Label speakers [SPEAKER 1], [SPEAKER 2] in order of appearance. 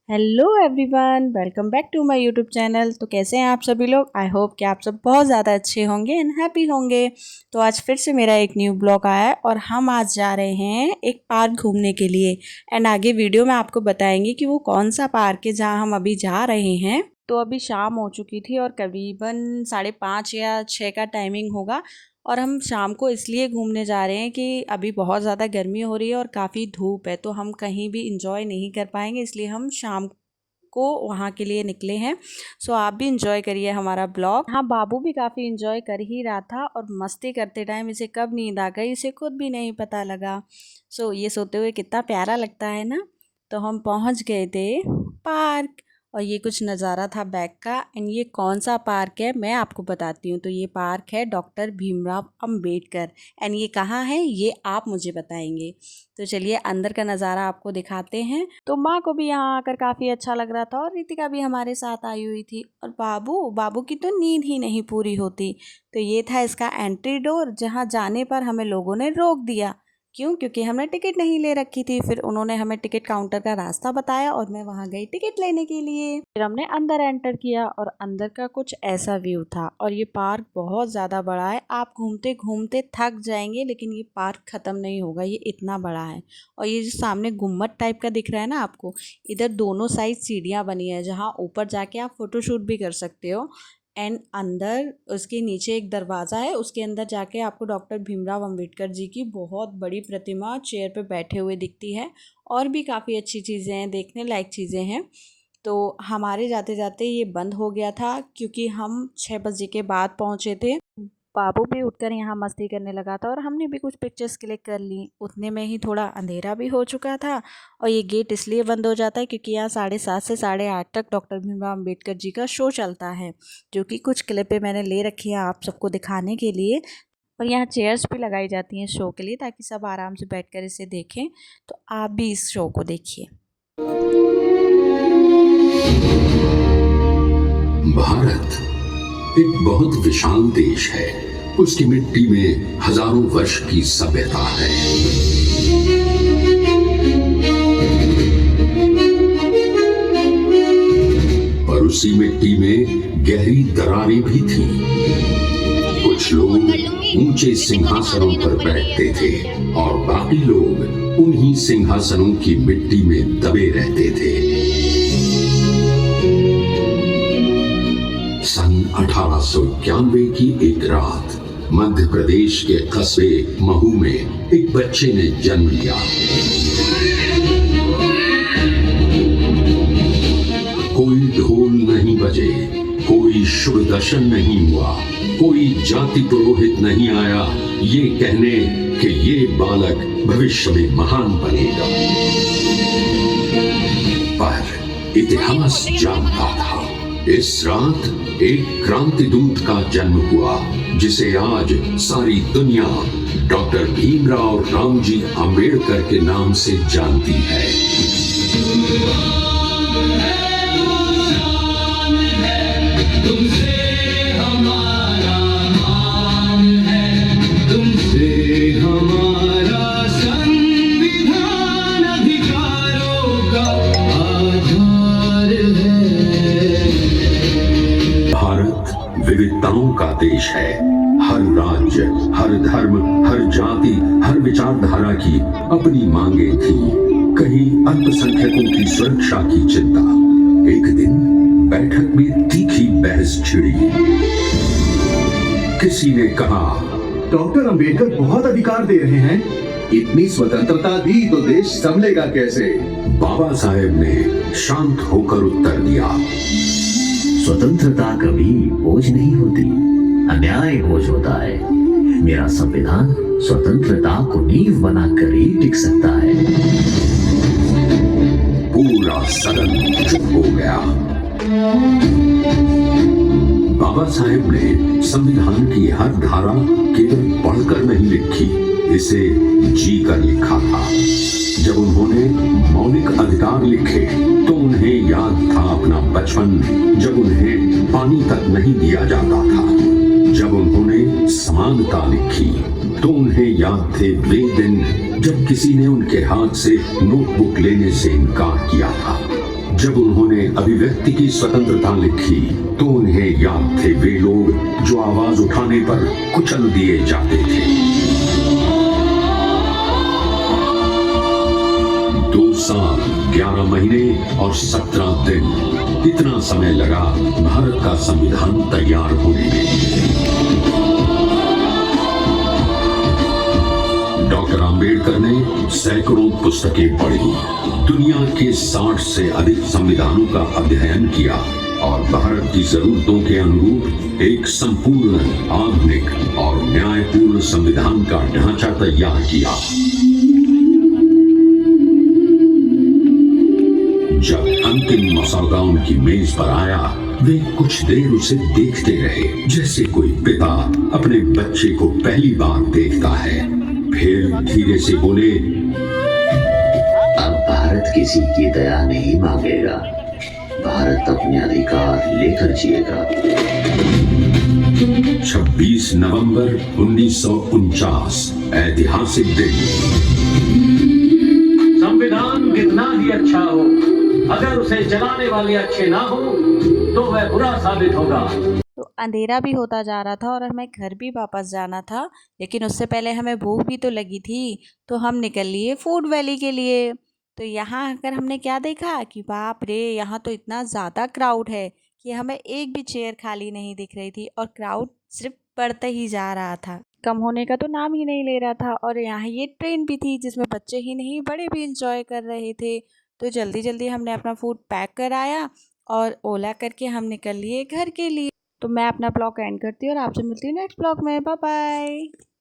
[SPEAKER 1] Hello everyone, welcome back to my YouTube channel. तो कैसे हैं आप सभी लोग? आई होप कि आप सब बहुत ज़्यादा अच्छे होंगे एंड हैप्पी होंगे। तो आज फिर से मेरा एक न्यू ब्लॉग आया है और हम आज जा रहे हैं एक पार्क घूमने के लिए। एंड आगे वीडियो में आपको बताएंगे कि वो कौन सा पार्क है जहाँ हम अभी जा रहे हैं। तो अभी शाम हो चुकी थी और करीबन 5:30 या 6 का टाइमिंग होगा। और हम शाम को इसलिए घूमने जा रहे हैं कि अभी बहुत ज़्यादा गर्मी हो रही है और काफ़ी धूप है, तो हम कहीं भी इंजॉय नहीं कर पाएंगे, इसलिए हम शाम को वहाँ के लिए निकले हैं। सो आप भी इंजॉय करिए हमारा ब्लॉग। हाँ, बाबू भी काफ़ी इंजॉय कर ही रहा था और मस्ती करते टाइम इसे कब नींद आ गई इसे खुद भी नहीं पता लगा। सो ये सोते हुए कितना प्यारा लगता है ना। तो हम पहुँच गए थे पार्क और ये कुछ नज़ारा था बैक का। एंड ये कौन सा पार्क है मैं आपको बताती हूँ। तो ये पार्क है डॉक्टर भीमराव अंबेडकर। एंड ये कहाँ है ये आप मुझे बताएंगे। तो चलिए अंदर का नज़ारा आपको दिखाते हैं। तो माँ को भी यहाँ आकर काफ़ी अच्छा लग रहा था और रितिका भी हमारे साथ आई हुई थी। और बाबू बाबू की तो नींद ही नहीं पूरी होती। तो ये था इसका एंट्री डोर, जहाँ जाने पर हमें लोगों ने रोक दिया। क्यों? क्योंकि हमने टिकट नहीं ले रखी थी। फिर उन्होंने हमें टिकट काउंटर का रास्ता बताया और मैं वहाँ गई टिकट लेने के लिए। फिर हमने अंदर एंटर किया और अंदर का कुछ ऐसा व्यू था। और ये पार्क बहुत ज़्यादा बड़ा है, आप घूमते घूमते थक जाएंगे लेकिन ये पार्क ख़त्म नहीं होगा, ये इतना बड़ा है। और ये जो सामने गुम्मट टाइप का दिख रहा है ना आपको, इधर दोनों साइड सीढ़ियाँ बनी है जहाँ ऊपर जाके आप फ़ोटोशूट भी कर सकते हो। एंड अंदर उसके नीचे एक दरवाज़ा है, उसके अंदर जाके आपको डॉक्टर भीमराव अंबेडकर जी की बहुत बड़ी प्रतिमा चेयर पे बैठे हुए दिखती है। और भी काफ़ी अच्छी चीज़ें हैं, देखने लायक चीज़ें हैं। तो हमारे जाते जाते ये बंद हो गया था क्योंकि हम 6 बजे के बाद पहुँचे थे। बाबू भी उठकर यहाँ मस्ती करने लगा था और हमने भी कुछ पिक्चर्स क्लिक कर ली। उतने में ही थोड़ा अंधेरा भी हो चुका था। और ये गेट इसलिए बंद हो जाता है क्योंकि यहाँ 7:30 से 8:30 तक डॉक्टर भीमराव अंबेडकर जी का शो चलता है, जो कि कुछ क्लिपें मैंने ले रखी हैं आप सबको दिखाने के लिए। और यहाँ चेयर्स भी लगाई जाती हैं शो के लिए ताकि सब आराम से बैठकर इसे देखें। तो आप भी इस शो को देखिए।
[SPEAKER 2] भारत एक बहुत विशाल देश है। उसकी मिट्टी में हजारों वर्ष की सभ्यता है। पर उसी मिट्टी में गहरी दरारें भी थीं। कुछ लोग ऊंचे सिंहासनों पर बैठते थे और बाकी लोग उन्हीं सिंहासनों की मिट्टी में दबे रहते थे। सन 1891 की एक रात मध्य प्रदेश के कस्बे महू में एक बच्चे ने जन्म लिया। कोई ढोल नहीं बजे, कोई शुभ दर्शन नहीं हुआ, कोई जाति पुरोहित नहीं आया ये कहने कि ये बालक भविष्य में महान बनेगा। पर इतिहास जानता था इस रात एक क्रांति दूत का जन्म हुआ, जिसे आज सारी दुनिया डॉक्टर भीमराव रामजी अंबेडकर के नाम से जानती है। तुमसे हमारा मान है, तुमसे हमारा संविधान अधिकारों का आधार है। भारत विविधताओं का देश है। हर राज्य, हर धर्म, हर जाति, हर विचारधारा की अपनी मांगे थी। कहीं अल्पसंख्यकों की सुरक्षा की चिंता। एक दिन बैठक में तीखी बहस छिड़ी। किसी ने कहा,
[SPEAKER 3] डॉक्टर अंबेडकर बहुत अधिकार दे रहे हैं, इतनी स्वतंत्रता दी तो देश संभलेगा कैसे?
[SPEAKER 2] बाबा साहेब ने शांत होकर उत्तर दिया,
[SPEAKER 4] स्वतंत्रता कभी बोझ नहीं होती, अन्याय बोझ होता है। मेरा संविधान स्वतंत्रता को नींव बनाकर ही टिक सकता है।
[SPEAKER 2] पूरा सदन चुप हो गया। बाबा साहेब ने संविधान की हर धारा केवल पढ़कर नहीं लिखी, इसे जीकर लिखा था। जब उन्होंने मौलिक अधिकार लिखे तो उन्हें याद था अपना बचपन, जब उन्हें पानी तक नहीं दिया जाता था। जब उन्होंने समानता लिखी तो उन्हें याद थे वे दिन जब किसी ने उनके हाथ से नोटबुक लेने से इनकार किया था। जब उन्होंने अभिव्यक्ति की स्वतंत्रता लिखी तो उन्हें याद थे वे लोग जो आवाज उठाने पर कुचल दिए जाते थे। 2 साल 11 महीने और 17 दिन, इतना समय लगा भारत का संविधान तैयार होने में। डॉक्टर आम्बेडकर ने सैकड़ों पुस्तकें पढ़ी, दुनिया के 60 से अधिक संविधानों का अध्ययन किया और भारत की जरूरतों के अनुरूप एक संपूर्ण, आधुनिक और न्यायपूर्ण संविधान का ढांचा तैयार किया। जब अंतिम मसौदा उनकी मेज पर आया, वे कुछ देर उसे देखते रहे, जैसे कोई पिता अपने बच्चे को पहली बार देखता है। फिर धीरे से बोले,
[SPEAKER 4] अब भारत किसी की दया नहीं मांगेगा, भारत अपने अधिकार लेकर जिएगा।
[SPEAKER 2] 26 नवंबर 1949, ऐतिहासिक दिन।
[SPEAKER 5] संविधान कितना ही अच्छा हो, अगर उसे चलाने वाले अच्छे ना हो तो वह बुरा साबित होगा।
[SPEAKER 1] तो अंधेरा भी होता जा रहा था और हमें घर भी वापस जाना था, लेकिन उससे पहले हमें भूख भी तो लगी थी, तो हम निकल लिए फूड वैली के लिए। तो यहाँ आकर हमने क्या देखा कि बाप रे, यहाँ तो इतना ज़्यादा क्राउड है कि हमें एक भी चेयर खाली नहीं दिख रही थी और क्राउड सिर्फ बढ़ता ही जा रहा था, कम होने का तो नाम ही नहीं ले रहा था। और यहाँ ये ट्रेन भी थी जिसमें बच्चे ही नहीं बड़े भी इंजॉय कर रहे थे। तो जल्दी जल्दी हमने अपना फूड पैक कराया और ओला करके हम निकल लिए घर के लिए। तो मैं अपना ब्लॉग एंड करती हूँ और आपसे मिलती हूँ नेक्स्ट ब्लॉग में। Bye bye.